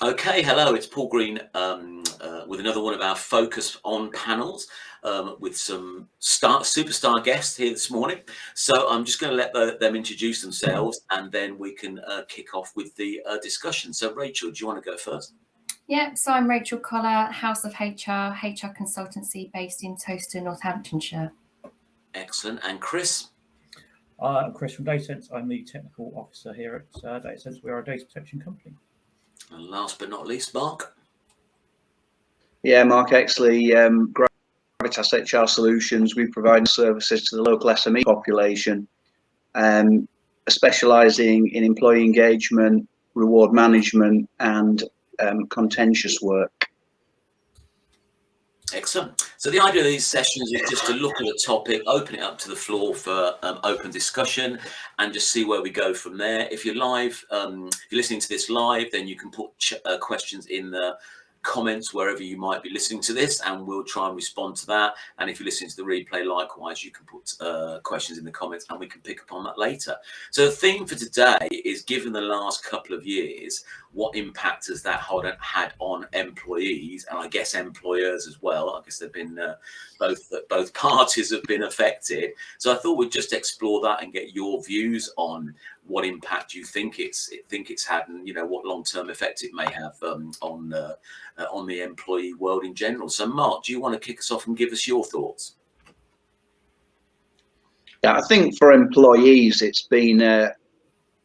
Okay, hello, it's Paul Green with another one of our Focus On panels with some superstar guests here this morning. So I'm just going to let them introduce themselves and then we can kick off with the discussion. So, Rachel, do you want to go first? Yeah, so I'm Rachel Collar, House of HR consultancy based in Toaster, Northamptonshire. Excellent. And Chris? I'm Chris from DataSense. I'm the technical officer here at DataSense. We are a data protection company. And last but not least, Mark? Yeah, Mark Exley, Gravitas HR Solutions. We provide services to the local SME population, specialising in employee engagement, reward management, and contentious work. Excellent. So the idea of these sessions is just to look at a topic, open it up to the floor for open discussion, and just see where we go from there. If you're live, if you're listening to this live, then you can put questions in the comments wherever you might be listening to this, and we'll try and respond to that. And if you're listening to the replay, likewise, you can put questions in the comments and we can pick up on that later. So the theme for today is, given the last couple of years, what impact has that had on employees and I guess employers as well? I guess they've been both parties have been affected. So I thought we'd just explore that and get your views on what impact you think it's had, and what long-term effect it may have on the employee world in general. So, Mark, do you want to kick us off and give us your thoughts? Yeah, I think for employees, it's been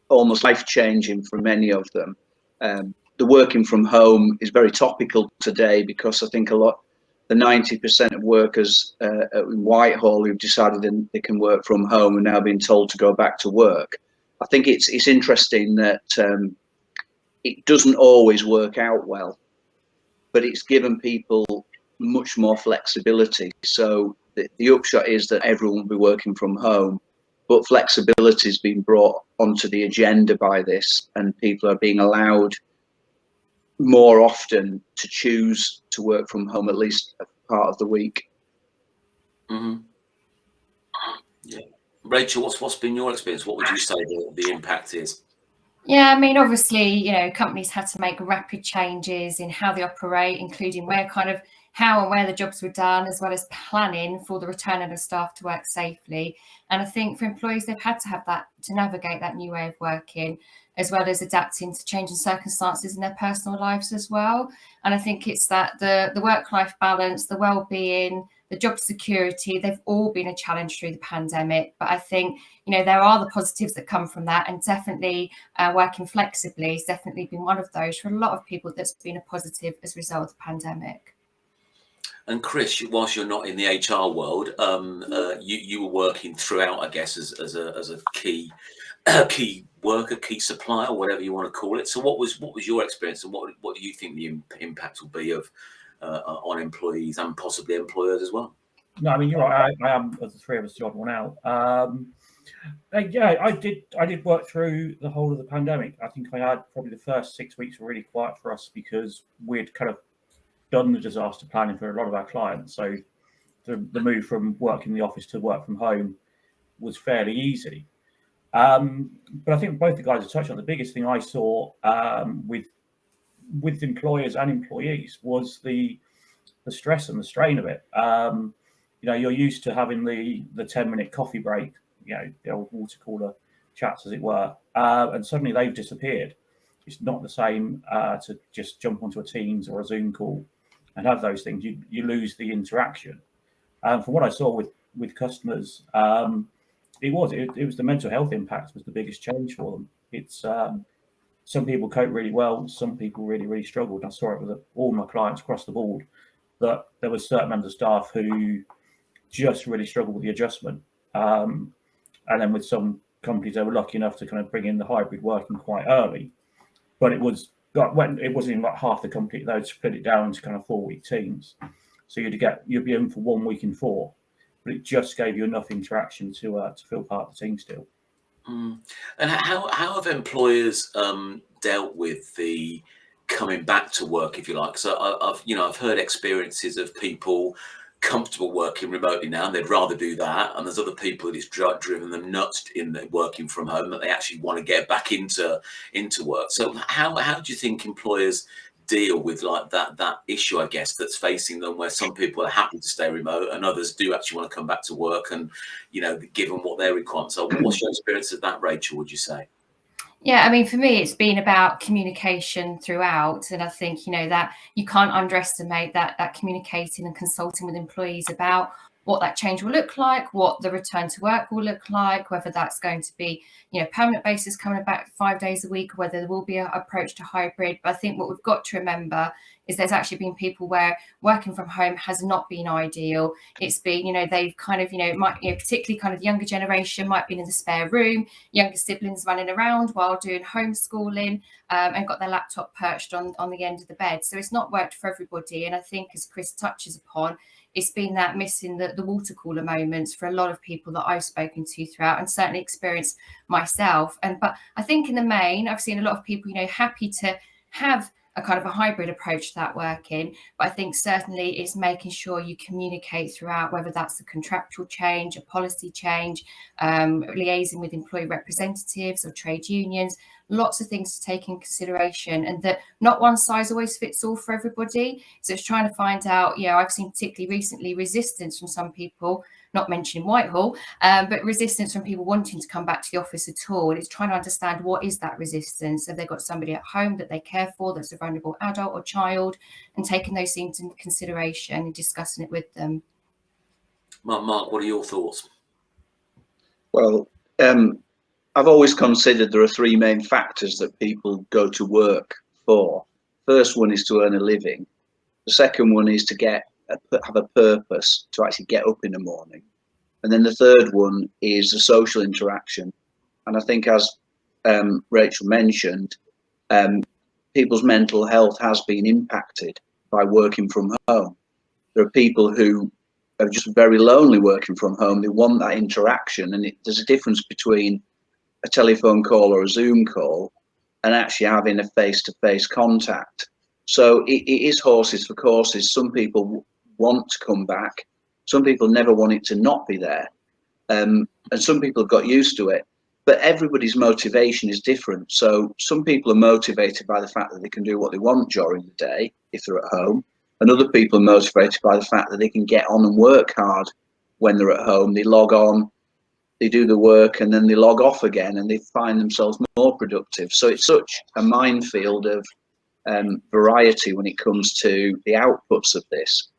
almost life-changing for many of them. The working from home is very topical today because I think the 90% of workers in Whitehall who've decided they can work from home are now being told to go back to work. I think it's interesting that it doesn't always work out well, but it's given people much more flexibility. So the upshot is that everyone will be working from home, but flexibility has been brought onto the agenda by this, and people are being allowed more often to choose to work from home at least a part of the week. Mm-hmm. Yeah, Rachel, what's been your experience? What would you say the impact is? Yeah, I mean, obviously, companies had to make rapid changes in how they operate, including how and where the jobs were done, as well as planning for the return of the staff to work safely. And I think for employees, they've had to have that to navigate that new way of working, as well as adapting to changing circumstances in their personal lives as well. And I think it's that the work-life balance, the well-being, the job security, they've all been a challenge through the pandemic. But I think, there are the positives that come from that, and definitely working flexibly has definitely been one of those for a lot of people. That's been a positive as a result of the pandemic. And Chris, whilst you're not in the HR world, you were working throughout, I guess, as a key worker, key supplier, whatever you want to call it. So what was your experience, and what do you think the impact will be of on employees and possibly employers as well? No, I mean, you're right. I am, as the three of us, the odd one out. Yeah, I did work through the whole of the pandemic. I think I had probably the first 6 weeks were really quiet for us because we'd kind of done the disaster planning for a lot of our clients. So the move from work in the office to work from home was fairly easy. But I think both the guys have touched on the biggest thing I saw with employers and employees was the stress and the strain of it. You're used to having the 10-minute coffee break, the old water cooler chats, as it were, and suddenly they've disappeared. It's not the same to just jump onto a Teams or a Zoom call and have those things. You lose the interaction. From what I saw with customers, it was the mental health impact was the biggest change for them. It's some people cope really well, some people really, really struggled. I saw it with all my clients across the board, that there were certain members of staff who just really struggled with the adjustment. And then with some companies, they were lucky enough to kind of bring in the hybrid working quite early. But it wasn't in like half the company, they would split it down into kind of 4-week teams. So you'd be in for 1 week in 4, but it just gave you enough interaction to feel part of the team still. And how have employers dealt with the coming back to work, if you like? So I've heard experiences of people comfortable working remotely now, and they'd rather do that. And there's other people that it's driven them nuts in the working from home, that they actually want to get back into work. So how do you think employers deal with like that issue, I guess, that's facing them, where some people are happy to stay remote and others do actually want to come back to work, and given what their requirements are. What's your experience of that, Rachel, would you say? Yeah, I mean, for me, it's been about communication throughout. And I think, that you can't underestimate that communicating and consulting with employees about what that change will look like, what the return to work will look like, whether that's going to be, permanent basis coming back 5 days a week, whether there will be an approach to hybrid. But I think what we've got to remember is there's actually been people where working from home has not been ideal. It's been, they've kind of, particularly kind of the younger generation might be in the spare room, younger siblings running around while doing homeschooling, and got their laptop perched on the end of the bed. So it's not worked for everybody. And I think, as Chris touches upon, it's been that missing the water cooler moments for a lot of people that I've spoken to throughout, and certainly experienced myself. But I think in the main, I've seen a lot of people, happy to have a kind of a hybrid approach to that working. But I think certainly it's making sure you communicate throughout, whether that's a contractual change, a policy change, liaising with employee representatives or trade unions, lots of things to take in consideration, and that not one size always fits all for everybody. So it's trying to find out, I've seen particularly recently resistance from some people, not mentioning Whitehall, but resistance from people wanting to come back to the office at all. And it's trying to understand, what is that resistance? Have they got somebody at home that they care for that's a vulnerable adult or child, and taking those things into consideration and discussing it with them. Mark, what are your thoughts? Well, I've always considered there are three main factors that people go to work for. First one is to earn a living. The second one is to have a purpose, to actually get up in the morning. And then the third one is the social interaction. And I think, as Rachel mentioned, people's mental health has been impacted by working from home. There are people who are just very lonely working from home. They want that interaction. And there's a difference between a telephone call or a Zoom call and actually having a face-to-face contact. So it is horses for courses. Some people want to come back. Some people never want it to not be there. And some people have got used to it. But everybody's motivation is different. So some people are motivated by the fact that they can do what they want during the day if they're at home. And other people are motivated by the fact that they can get on and work hard when they're at home. They log on, they do the work, and then they log off again, and they find themselves more productive. So it's such a minefield of variety when it comes to the outputs of this.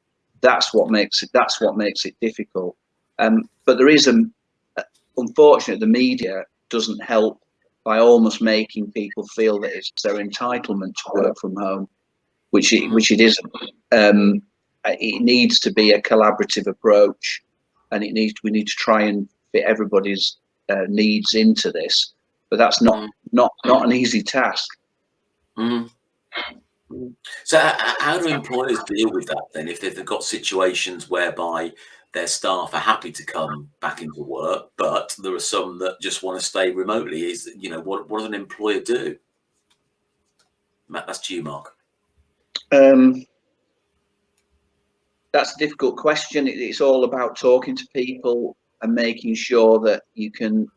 That's what makes it difficult. But there is unfortunately, the media doesn't help by almost making people feel that it's their entitlement to work from home, which it isn't. It needs to be a collaborative approach, and we need to try and fit everybody's needs into this. But that's not an easy task. Mm. So how do employers deal with that then, if they've got situations whereby their staff are happy to come back into work, but there are some that just want to stay remotely? What does an employer do? Matt, that's to you, Mark. That's a difficult question. It's all about talking to people and making sure that you can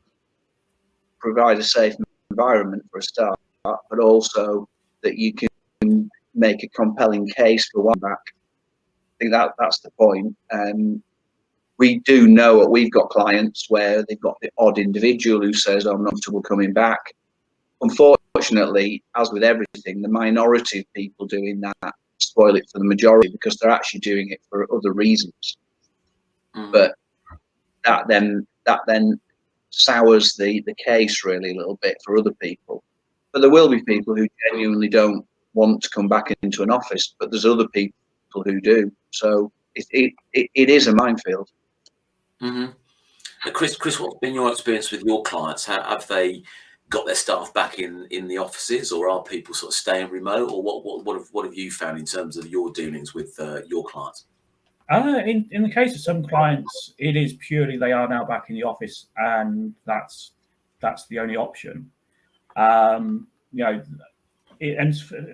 provide a safe environment for a start, but also that you can make a compelling case for one back. I think that's the point. We do know that we've got clients where they've got the odd individual who says, "I'm not comfortable coming back." Unfortunately, as with everything, the minority of people doing that spoil it for the majority, because they're actually doing it for other reasons. But that then sours the case really a little bit for other people. But there will be people who genuinely don't want to come back into an office, but there's other people who do. So it is a minefield. Mm-hmm. Chris, what's been your experience with your clients? Have they got their staff back in the offices, or are people sort of staying remote, or what have you found in terms of your dealings with your clients? In the case of some clients, it is purely they are now back in the office, and that's the only option. And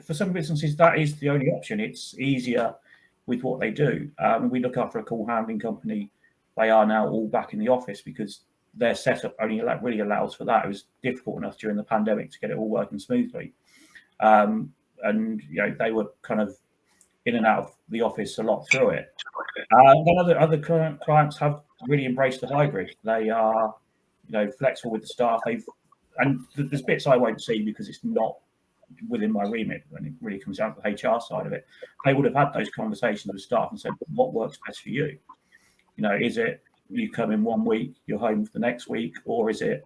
for some businesses, that is the only option. It's easier with what they do. We look after a call handling company. They are now all back in the office because their setup only really allows for that. It was difficult enough during the pandemic to get it all working smoothly. and they were kind of in and out of the office a lot through it. Then other clients have really embraced the hybrid. They are flexible with the staff. And there's bits I won't see because it's not within my remit when it really comes down to the HR side of it. They would have had those conversations with staff and said, what works best for you? Is it you come in 1 week, you're home for the next week, or is it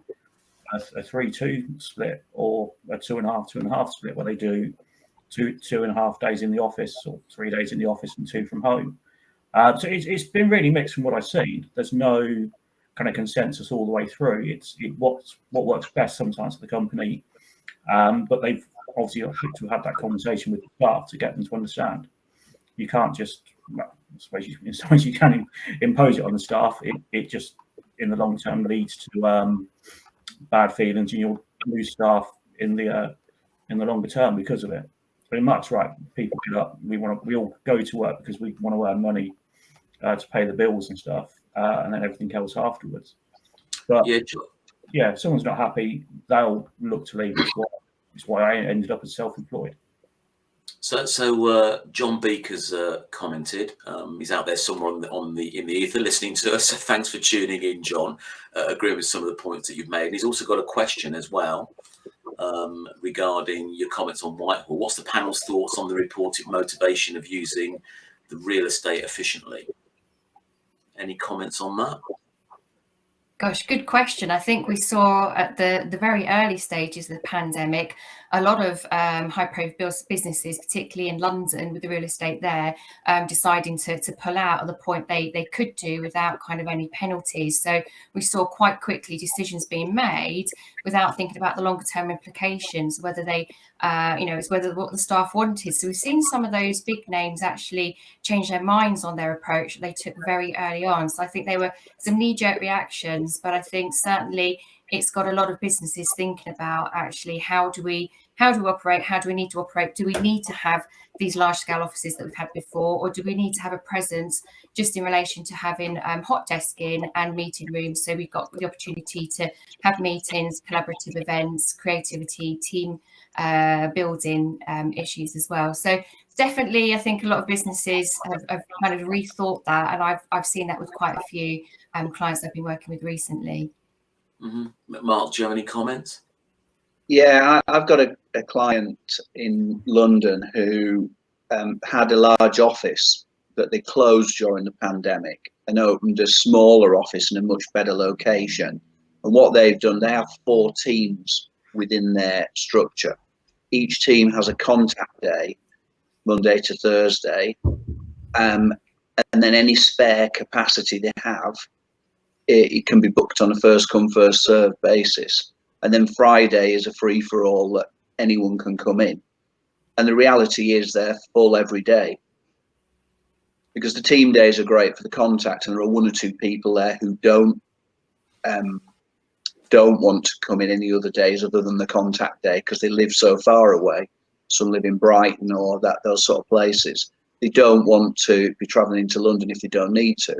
a 3-2 split or a 2.5 split where they do 2.5 days in the office or 3 days in the office and 2 from home? So it's been really mixed from what I've seen. There's no kind of consensus all the way through. It's what works best sometimes for the company, but they've obviously had to have that conversation with the staff to get them to understand. You can't just, well, I suppose you can impose it on the staff. It just in the long term leads to bad feelings, and you'll lose staff in the longer term because of it. But Mark's right. People get up. We all go to work because we want to earn money to pay the bills and stuff, and then everything else afterwards. But yeah, if someone's not happy, they'll look to leave. It's why I ended up as self-employed. So John Beaker's commented. He's out there somewhere in the ether listening to us. So thanks for tuning in, John. Agreeing with some of the points that you've made. And he's also got a question as well regarding your comments on Whitehall. What's the panel's thoughts on the reported motivation of using the real estate efficiently? Any comments on that? Gosh, good question. I think we saw at the very early stages of the pandemic, a lot of high-profile businesses, particularly in London with the real estate there, deciding to pull out at the point they could do without kind of any penalties. So we saw quite quickly decisions being made without thinking about the longer-term implications, whether they, it's whether what the staff wanted. So we've seen some of those big names actually change their minds on their approach that they took very early on. So I think they were some knee-jerk reactions, but I think certainly it's got a lot of businesses thinking about actually how do we operate, how do we need to operate, do we need to have these large scale offices that we've had before, or do we need to have a presence just in relation to having hot desking and meeting rooms, so we've got the opportunity to have meetings, collaborative events, creativity, team building issues as well. So definitely I think a lot of businesses have kind of rethought that, and I've seen that with quite a few clients I've been working with recently. Mm-hmm. Mark, do you have any comments? Yeah, I've got a client in London who had a large office that they closed during the pandemic and opened a smaller office in a much better location. And what they've done, they have 4 teams within their structure. Each team has a contact day, Monday to Thursday, and then any spare capacity they have, it can be booked on a first come first served basis. And then Friday is a free for all that anyone can come in. And the reality is they're full every day, because the team days are great for the contact, and there are 1 or 2 people there who don't want to come in any other days other than the contact day because they live so far away. Some live in Brighton or those sort of places. They don't want to be travelling into London if they don't need to.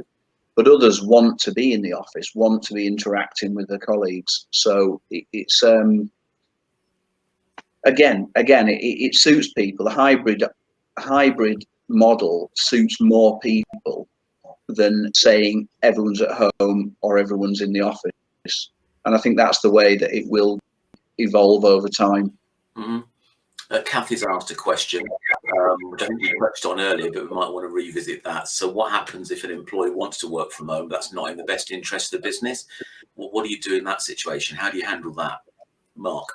But others want to be in the office, want to be interacting with their colleagues. So it's again, it suits people. The hybrid model suits more people than saying everyone's at home or everyone's in the office. And I think that's the way that it will evolve over time. Mm-hmm. Kathy's asked a question, which I think we touched on earlier, but we might want to revisit that. So what happens if an employee wants to work from home? That's not in the best interest of the business. What do you do in that situation? How do you handle that, Mark?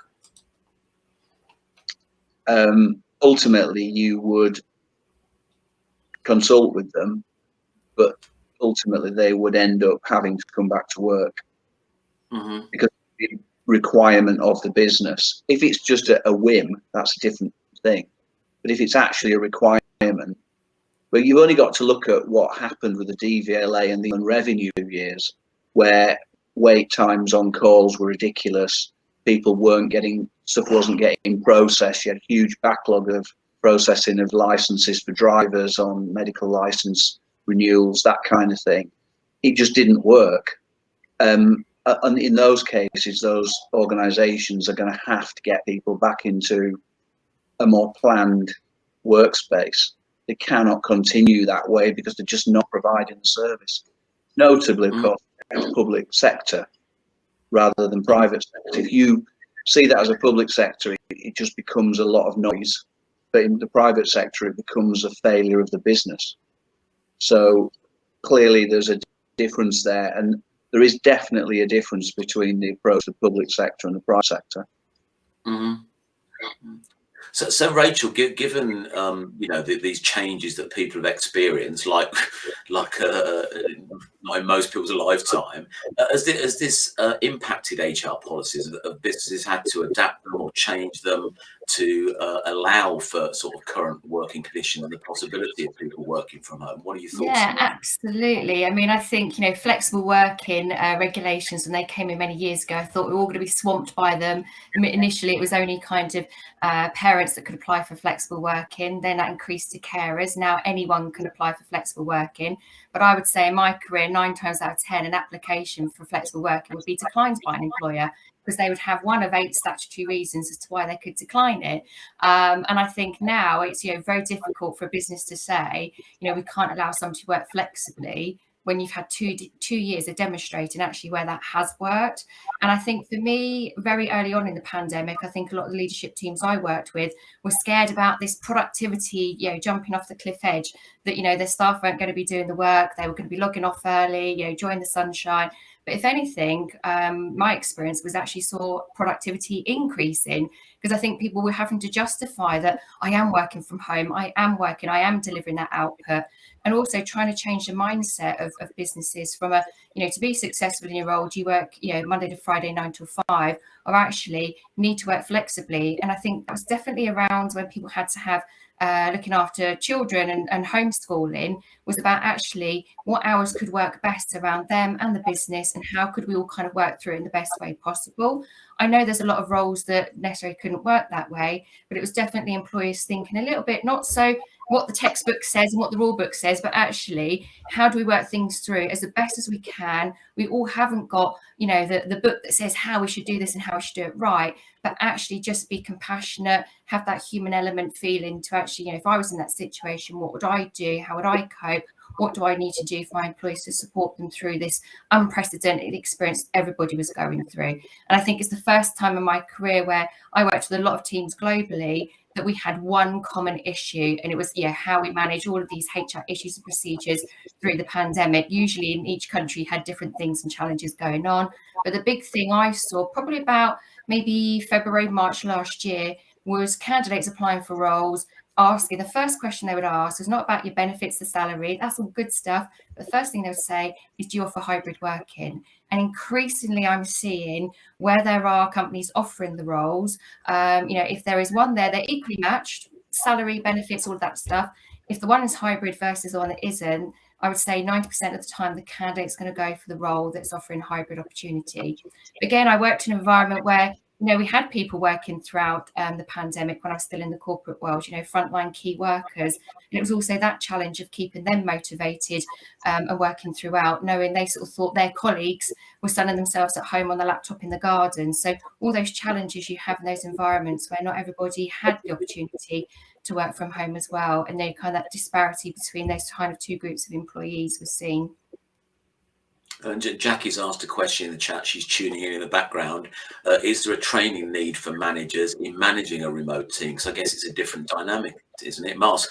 Ultimately, you would consult with them, but ultimately they would end up having to come back to work. Mm-hmm. Because the requirement of the business. If it's just a whim, that's a different thing. But if it's actually a requirement, well, you've only got to look at what happened with the DVLA and the revenue years, where wait times on calls were ridiculous. People stuff wasn't getting processed. You had a huge backlog of processing of licenses for drivers on medical license renewals, that kind of thing. It just didn't work. And in those cases, those organisations are going to have to get people back into a more planned workspace. They cannot continue that way because they're just not providing the service. Notably, of course, public sector rather than private sector. If you see that as a public sector, it just becomes a lot of noise. But in the private sector, it becomes a failure of the business. So clearly there's a difference there. And there is definitely a difference between the approach to the public sector and the private sector. Mm-hmm. So Rachel, given these changes that people have experienced, like not in most people's lifetime, has this impacted HR policies? Have businesses had to adapt them or change them to allow for sort of current working conditions and the possibility of people working from home? What are your thoughts? Yeah, absolutely. I mean, I think, flexible working regulations, when they came in many years ago, I thought we were all going to be swamped by them. Initially, it was only kind of parents that could apply for flexible working. Then that increased to carers. Now anyone can apply for flexible working. But I would say in my career, 9 times out of 10, an application for flexible working would be declined by an employer, because they would have one of 8 statutory reasons as to why they could decline it. And I think now it's very difficult for a business to say, we can't allow someone to work flexibly when you've had two years of demonstrating actually where that has worked. And I think for me, very early on in the pandemic, I think a lot of the leadership teams I worked with were scared about this productivity, jumping off the cliff edge, that, their staff weren't going to be doing the work, they were going to be logging off early, enjoying the sunshine. But if anything, my experience was actually saw productivity increasing, because I think people were having to justify that I am working from home, I am working, I am delivering that output, and also trying to change the mindset of businesses from to be successful in your role, do you work, Monday to Friday, 9 to 5, or actually need to work flexibly. And I think that was definitely around when people had to have looking after children and homeschooling, was about actually what hours could work best around them and the business, and how could we all kind of work through it in the best way possible. I know there's a lot of roles that necessarily couldn't work that way, but it was definitely employers thinking a little bit, not so what the textbook says and what the rule book says, but actually how do we work things through as the best as we can. We all haven't got the book that says how we should do this and how we should do it right, but actually just be compassionate, have that human element feeling to actually, if I was in that situation, what would I do? How would I cope? What do I need to do for my employees to support them through this unprecedented experience everybody was going through? And I think it's the first time in my career where I worked with a lot of teams globally that we had one common issue, and it was how we manage all of these HR issues and procedures through the pandemic. Usually in each country had different things and challenges going on, but the big thing I saw probably about maybe February, March last year was candidates applying for roles, asking, the first question they would ask was not about your benefits, the salary, that's all good stuff, but the first thing they would say is, do you offer hybrid working? And increasingly I'm seeing where there are companies offering the roles, if there is one there, they're equally matched, salary, benefits, all of that stuff. If the one is hybrid versus the one that isn't, I would say 90% of the time the candidate's going to go for the role that's offering hybrid opportunity. Again, I worked in an environment where we had people working throughout the pandemic when I was still in the corporate world, frontline key workers. And it was also that challenge of keeping them motivated and working throughout, knowing they sort of thought their colleagues were sunning themselves at home on the laptop in the garden. So all those challenges you have in those environments where not everybody had the opportunity to work from home as well. And then kind of that disparity between those kind of two groups of employees was seen. And Jackie's asked a question in the chat. She's tuning in the background. Is there a training need for managers in managing a remote team? Because I guess it's a different dynamic, isn't it? Mark's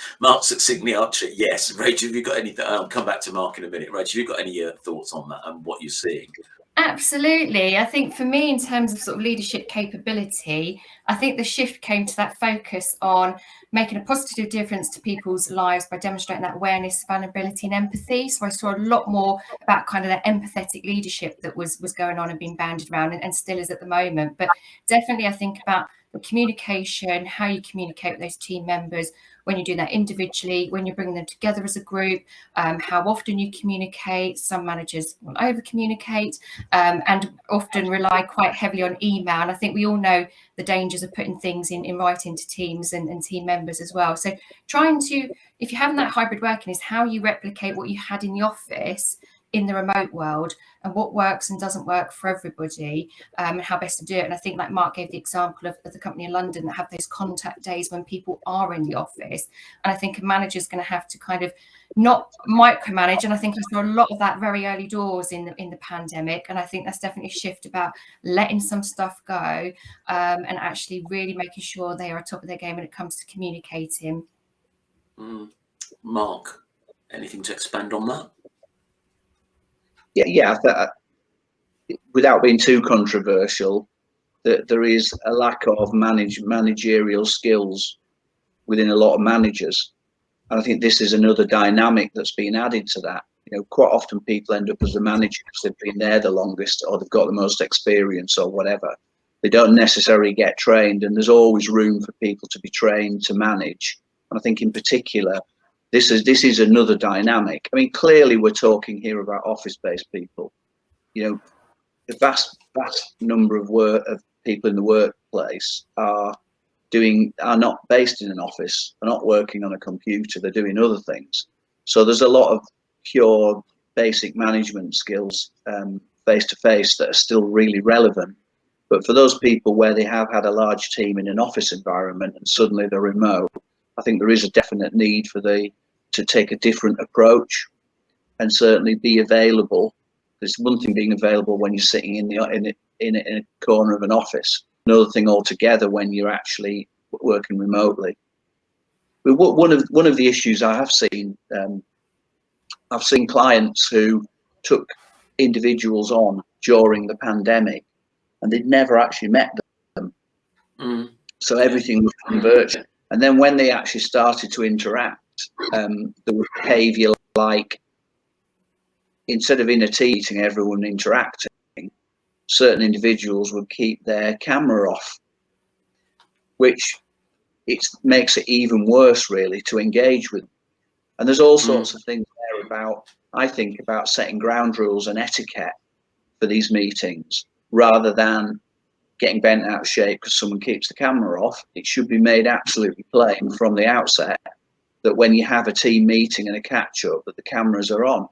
at Sydney Archer. Yes. Rachel, have you got anything? I'll come back to Mark in a minute. Rachel, have you got any thoughts on that and what you're seeing? Absolutely. I think for me, in terms of sort of leadership capability, I think the shift came to that focus on making a positive difference to people's lives by demonstrating that awareness, vulnerability and empathy. So I saw a lot more about kind of that empathetic leadership that was going on and being bandied around and still is at the moment. But definitely I think about the communication, how you communicate with those team members, when you're doing that individually, when you're bringing them together as a group, how often you communicate. Some managers will over communicate and often rely quite heavily on email. And I think we all know the dangers of putting things in writing to teams and team members as well. So trying to, if you're having that hybrid working, is how you replicate what you had in the office in the remote world and what works and doesn't work for everybody, and how best to do it. And I think, like Mark gave the example of the company in London that have those contact days when people are in the office. And I think a manager's going to have to kind of not micromanage. And I think I saw a lot of that very early doors in the pandemic. And I think that's definitely a shift about letting some stuff go, and actually really making sure they are on top of their game when it comes to communicating. Mark, anything to expand on that? Yeah. Without being too controversial, that there is a lack of managerial skills within a lot of managers. And I think this is another dynamic that's been added to that. You know, quite often people end up as the managers. They've been there the longest, or they've got the most experience, or whatever. They don't necessarily get trained, and there's always room for people to be trained to manage. And I think in particular, this is another dynamic. I mean, clearly we're talking here about office-based people. You know, the vast number of people in the workplace are not based in an office, they're not working on a computer, they're doing other things. So there's a lot of pure basic management skills face to face that are still really relevant. But for those people where they have had a large team in an office environment and suddenly they're remote, I think there is a definite need to take a different approach and certainly be available. There's one thing being available when you're sitting in a corner of an office. Another thing altogether when you're actually working remotely. But one of the issues I have seen, I've seen clients who took individuals on during the pandemic, and they'd never actually met them. So everything was virtual. And then when they actually started to interact, there was behaviour like, instead of in a team meeting, everyone interacting, certain individuals would keep their camera off, which it makes it even worse, really, to engage with. And there's all sorts of things there about, I think, about setting ground rules and etiquette for these meetings, rather than getting bent out of shape because someone keeps the camera off. It should be made absolutely plain from the outset that when you have a team meeting and a catch-up, that the cameras are on,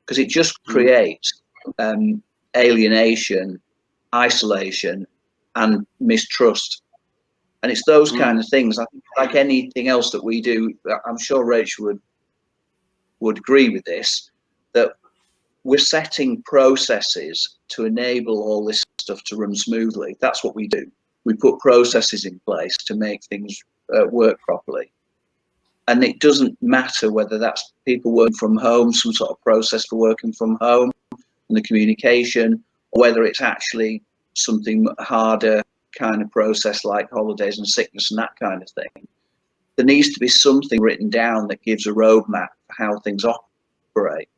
because it just creates alienation, isolation, and mistrust. And it's those kind of things. I think, like anything else that we do, I'm sure Rachel would agree with this, that we're setting processes to enable all this stuff to run smoothly. That's what we do. We put processes in place to make things work properly. And it doesn't matter whether that's people working from home, some sort of process for working from home and the communication, or whether it's actually something harder kind of process like holidays and sickness and that kind of thing. There needs to be something written down that gives a roadmap for how things operate,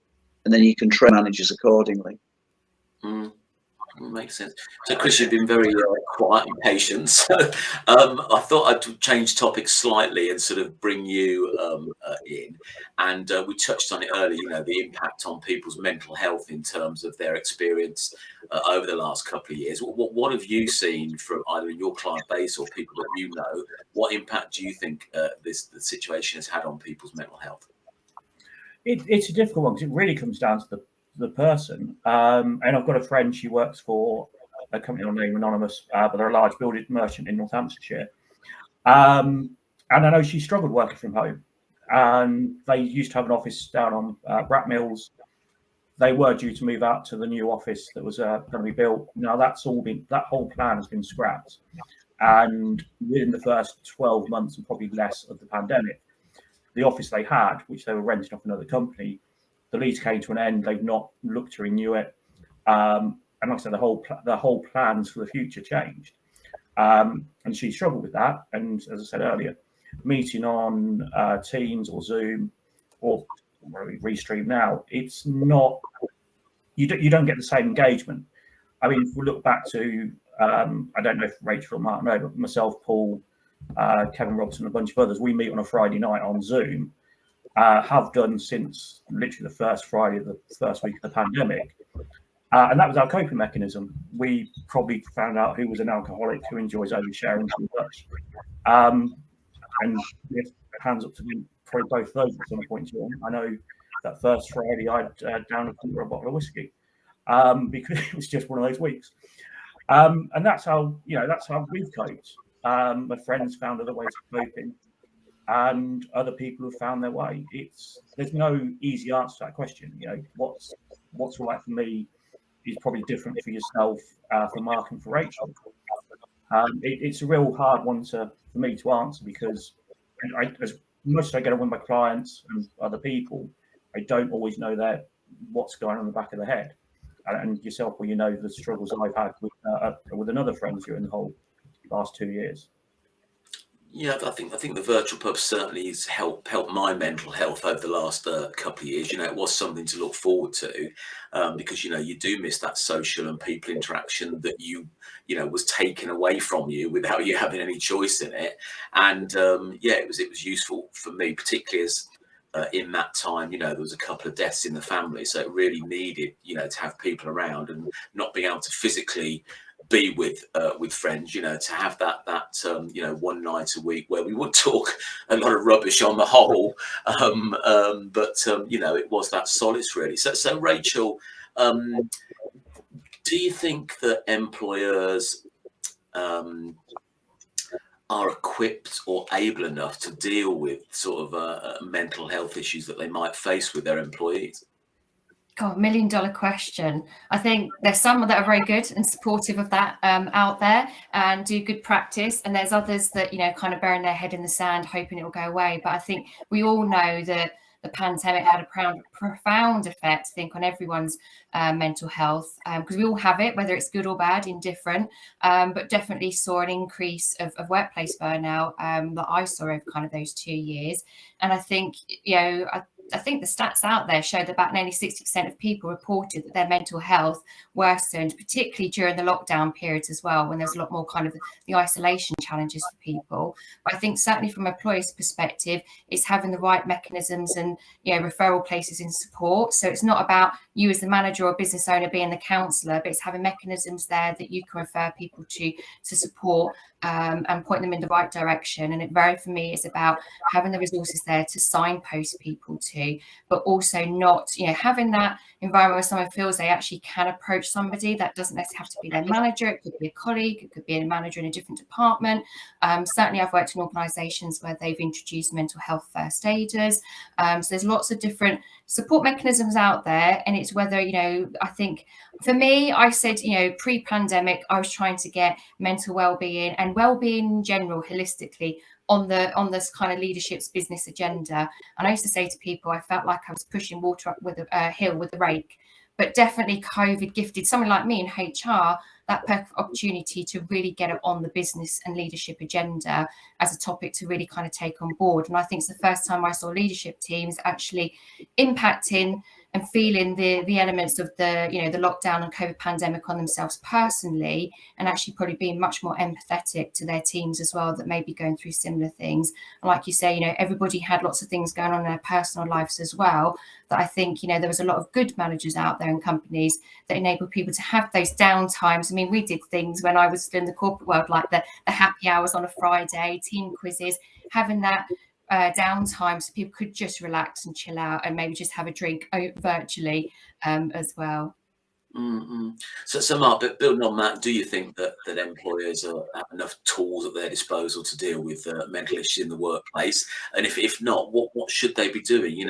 and then you can train managers accordingly. Makes sense. So Chris, you've been very quiet and patient. So I thought I'd change topics slightly and sort of bring you in. And we touched on it earlier, you know, the impact on people's mental health in terms of their experience over the last couple of years. What have you seen from either your client base or people that you know? What impact do you think the situation has had on people's mental health? It's a difficult one because it really comes down to the person. And I've got a friend, she works for a company on name anonymous, but they're a large building merchant in Northamptonshire. And I know she struggled working from home. And they used to have an office down on Brack Mills. They were due to move out to the new office that was going to be built. Now that whole plan has been scrapped. And within the first 12 months and probably less of the pandemic, the office they had, which they were renting off another company, the lease came to an end. They've not looked to renew it, and like I said, the whole plans for the future changed. And she struggled with that. And as I said earlier, meeting on Teams or Zoom or where we restream now, it's not. You don't get the same engagement. I mean, if we look back to, I don't know if Rachel or Mark know, but myself, Paul, Kevin Robson, and a bunch of others, we meet on a Friday night on Zoom. Have done since literally the first Friday of the first week of the pandemic. And that was our coping mechanism. We probably found out who was an alcoholic, who enjoys oversharing too much. And yes, hands up to me, probably both of those at some point. I know that first Friday I'd down a quarter of a bottle of whiskey because it was just one of those weeks. And that's how we've coped. My friends found other ways of coping, and other people have found their way. There's no easy answer to that question. What's right for me is probably different for yourself, for Mark, and for Rachel. It's a real hard one for me to answer, because as much as I get on with my clients and other people, I don't always know what's going on in the back of the head. And yourself, well, the struggles I've had with another friend during the whole last 2 years. Yeah, I think the virtual pub certainly has helped my mental health over the last couple of years. It was something to look forward to, because you do miss that social and people interaction that was taken away from you without you having any choice in it. And it was useful for me, particularly as in that time, there was a couple of deaths in the family, so it really needed to have people around, and not being able to physically be with friends, to have that one night a week where we would talk a lot of rubbish on the whole, but it was that solace, really. So Rachel, do you think that employers are equipped or able enough to deal with sort of mental health issues that they might face with their employees? God, $1 million question. I think there's some that are very good and supportive of that out there and do good practice, and there's others that kind of burying their head in the sand hoping it will go away. But I think we all know that the pandemic had a profound effect, I think, on everyone's mental health, because we all have it, whether it's good or bad, indifferent, but definitely saw an increase of workplace burnout that I saw over kind of those 2 years. And I think, I think the stats out there show that about nearly 60% of people reported that their mental health worsened, particularly during the lockdown periods as well, when there's a lot more kind of the isolation challenges for people. But I think certainly from an employer's perspective, it's having the right mechanisms and referral places in support. So it's not about you as the manager or business owner being the counsellor, but it's having mechanisms there that you can refer people to support and point them in the right direction. And it for me is about having the resources there to signpost people to, but also not, having that environment where someone feels they actually can approach somebody. That doesn't necessarily have to be their manager. It could be a colleague. It could be a manager in a different department. Certainly I've worked in organisations where they've introduced mental health first aiders. So there's lots of different support mechanisms out there. And it's whether, I think for me, I said, pre-pandemic, I was trying to get mental well-being and well-being in general, holistically, on this kind of leadership's business agenda. And I used to say to people, I felt like I was pushing water up with a hill with a rake. But definitely COVID gifted someone like me in HR that perfect opportunity to really get it on the business and leadership agenda as a topic to really kind of take on board. And I think it's the first time I saw leadership teams actually impacting and feeling the elements of the lockdown and COVID pandemic on themselves personally, and actually probably being much more empathetic to their teams as well that may be going through similar things. And like you say, everybody had lots of things going on in their personal lives as well, that I think, there was a lot of good managers out there in companies that enabled people to have those down times. I mean, we did things when I was still in the corporate world, like the happy hours on a Friday, team quizzes, having that downtime so people could just relax and chill out and maybe just have a drink virtually as well. Mm-hmm. So Mark, but building on that, do you think that employers have enough tools at their disposal to deal with mental issues in the workplace? And if not, what should they be doing?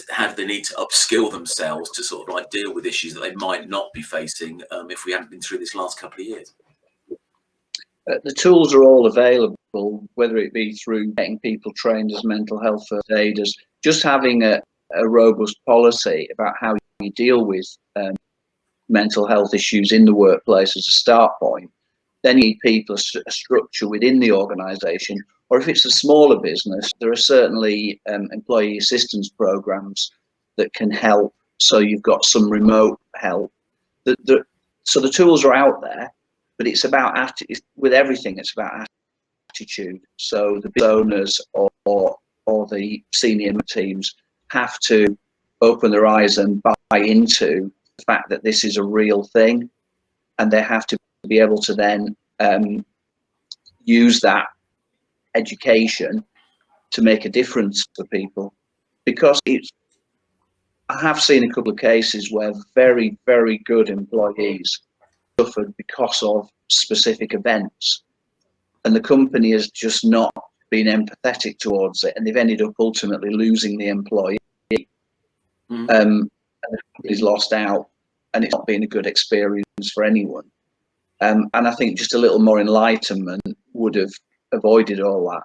How do they need to upskill themselves to sort of like deal with issues that they might not be facing if we hadn't been through this last couple of years? The tools are all available, whether it be through getting people trained as mental health first aiders, just having a robust policy about how you deal with mental health issues in the workplace as a start point. Then you need people, a structure within the organisation, or if it's a smaller business, there are certainly employee assistance programs that can help. So you've got some remote help. So the tools are out there. But it's about, with everything, it's about attitude. So the business owners or the senior teams have to open their eyes and buy into the fact that this is a real thing, and they have to be able to then use that education to make a difference for people. Because I have seen a couple of cases where very, very good employees suffered because of specific events, and the company has just not been empathetic towards it, and they've ended up ultimately losing the employee. And the company's lost out, and it's not been a good experience for anyone. And I think just a little more enlightenment would have avoided all that.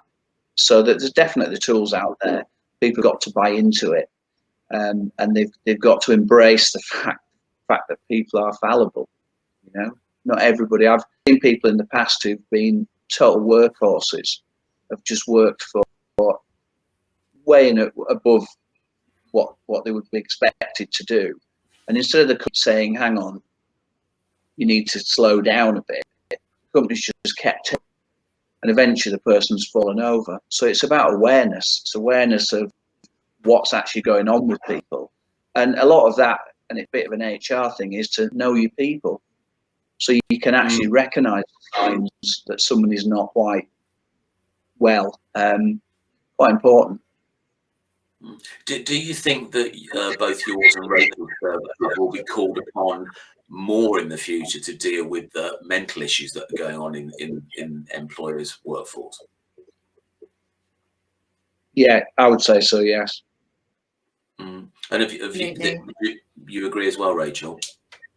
So that there's definitely the tools out there. People got to buy into it, and they've got to embrace the fact that people are fallible. You know, not everybody. I've seen people in the past who've been total workhorses, have just worked for way above what they would be expected to do, and instead of the company saying, "Hang on, you need to slow down a bit," the company's just kept it, and eventually the person's fallen over. So it's about awareness. It's awareness of what's actually going on with people, and a lot of that, and it's a bit of an HR thing, is to know your people, so you can actually recognise signs that someone is not quite well. Quite important. Do you think that both yours and Rachel's services will be called upon more in the future to deal with the mental issues that are going on in employers' workforce? Yeah, I would say so, yes. And you agree as well, Rachel?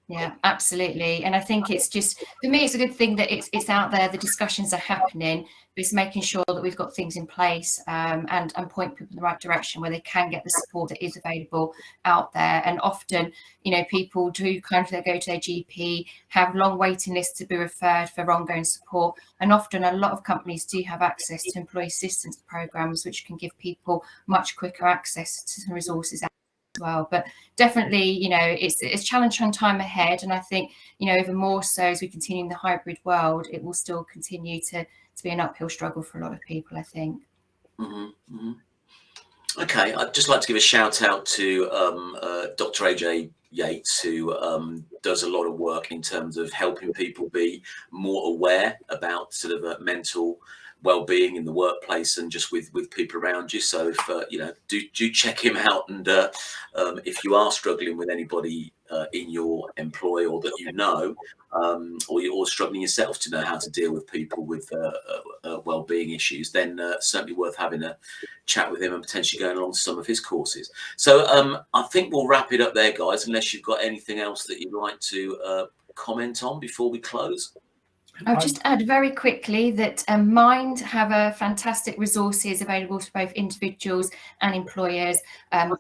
Yeah, absolutely. And I think it's just, for me, it's a good thing that it's out there, the discussions are happening, but it's making sure that we've got things in place and point people in the right direction where they can get the support that is available out there. And often, you know, people do kind of go to their GP, have long waiting lists to be referred for ongoing support. And often a lot of companies do have access to employee assistance programs, which can give people much quicker access to some resources as well. But definitely, you know, it's challenging time ahead, and I think, you know, even more so as we continue in the hybrid world, it will still continue to be an uphill struggle for a lot of people, I think. Okay, I'd just like to give a shout out to Dr. AJ Yates, who does a lot of work in terms of helping people be more aware about sort of mental well-being in the workplace and just with people around you. So if you know, do check him out, and if you are struggling with anybody in your employ or that you know, or you're struggling yourself to know how to deal with people with well-being issues, then certainly worth having a chat with him and potentially going along to some of his courses. So I think we'll wrap it up there, guys, unless you've got anything else that you'd like to comment on before we close. I'll just add very quickly that Mind have a fantastic resources available to both individuals and employers,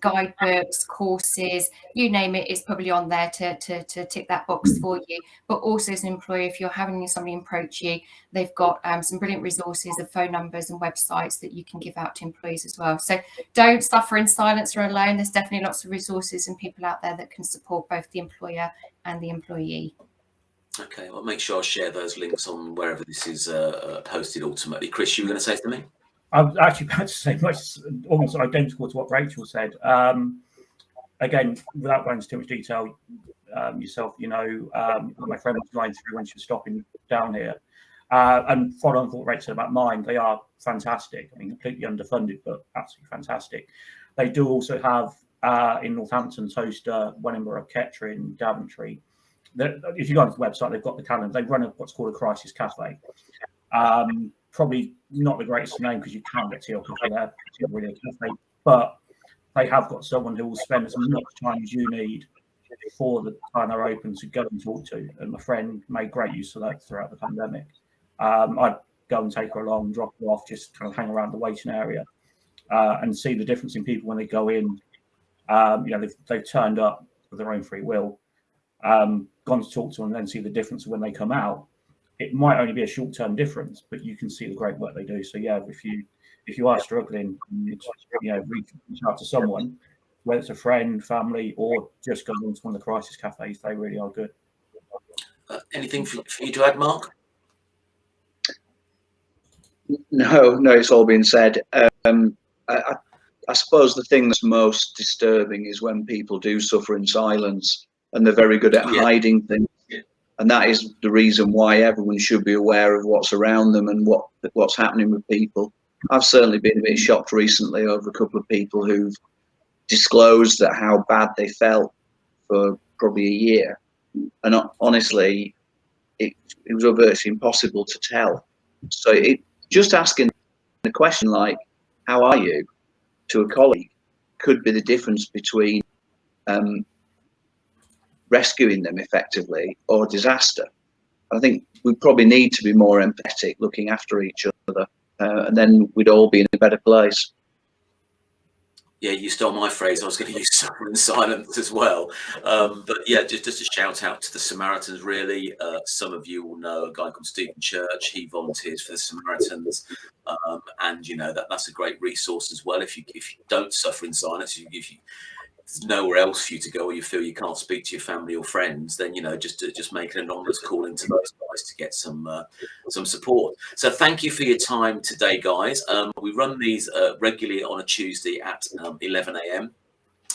guidebooks, courses, you name it, it's probably on there to tick that box for you. But also as an employer, if you're having somebody approach you, they've got some brilliant resources of phone numbers and websites that you can give out to employees as well. So don't suffer in silence or alone. There's definitely lots of resources and people out there that can support both the employer and the employee. Okay, well, make sure I share those links on wherever this is posted ultimately. Chris, you were going to say something? I was actually about to say almost identical to what Rachel said. Again, without going into too much detail, yourself, you know, my friend was going through when she was stopping down here. And following on what Rachel said about Mind, they are fantastic. I mean, completely underfunded, but absolutely fantastic. They do also have in Northampton, Toaster, Wellingborough, Kettering, Daventry. If you go onto the website, they've got the calendar. They run what's called a crisis cafe. Probably not the greatest name because you can't get to your coffee there. It's not really a cafe, but they have got someone who will spend as much time as you need for the time they're open to go and talk to. And my friend made great use of that throughout the pandemic. I'd go and take her along, drop her off, just kind of hang around the waiting area and see the difference in people when they go in. You know, they've turned up with their own free will. Gone to talk to them and then see the difference when they come out. It might only be a short-term difference, but you can see the great work they do. So yeah, if you are struggling, you know, reach out to someone, whether it's a friend, family, or just go into one of the crisis cafes. They really are good. Anything for you to add, Mark? No, it's all been said. I suppose the thing that's most disturbing is when people do suffer in silence, and they're very good at hiding things. And that is the reason why everyone should be aware of what's around them and what's happening with people. I've certainly been a bit shocked recently over a couple of people who've disclosed that how bad they felt for probably a year. And honestly, it was virtually impossible to tell. So just asking a question like, how are you, to a colleague could be the difference between rescuing them effectively or disaster. I think we probably need to be more empathetic, looking after each other, and then we'd all be in a better place. Yeah, you stole my phrase. I was going to use suffer in silence as well. But yeah, just a shout out to the Samaritans, really. Some of you will know a guy called Stephen Church. He volunteers for the Samaritans. And, you know, that's a great resource as well. If you don't suffer in silence, if there's nowhere else for you to go, or you feel you can't speak to your family or friends, then, you know, just make an anonymous call into those guys to get some support. So thank you for your time today, guys. We run these regularly on a Tuesday at 11 a.m.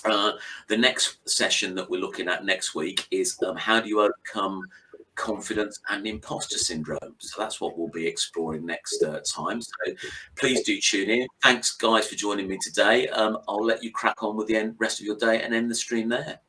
The next session that we're looking at next week is how do you overcome confidence and imposter syndrome. So that's what we'll be exploring next time. So please do tune in. Thanks, guys, for joining me today. I'll let you crack on with the rest of your day and end the stream there.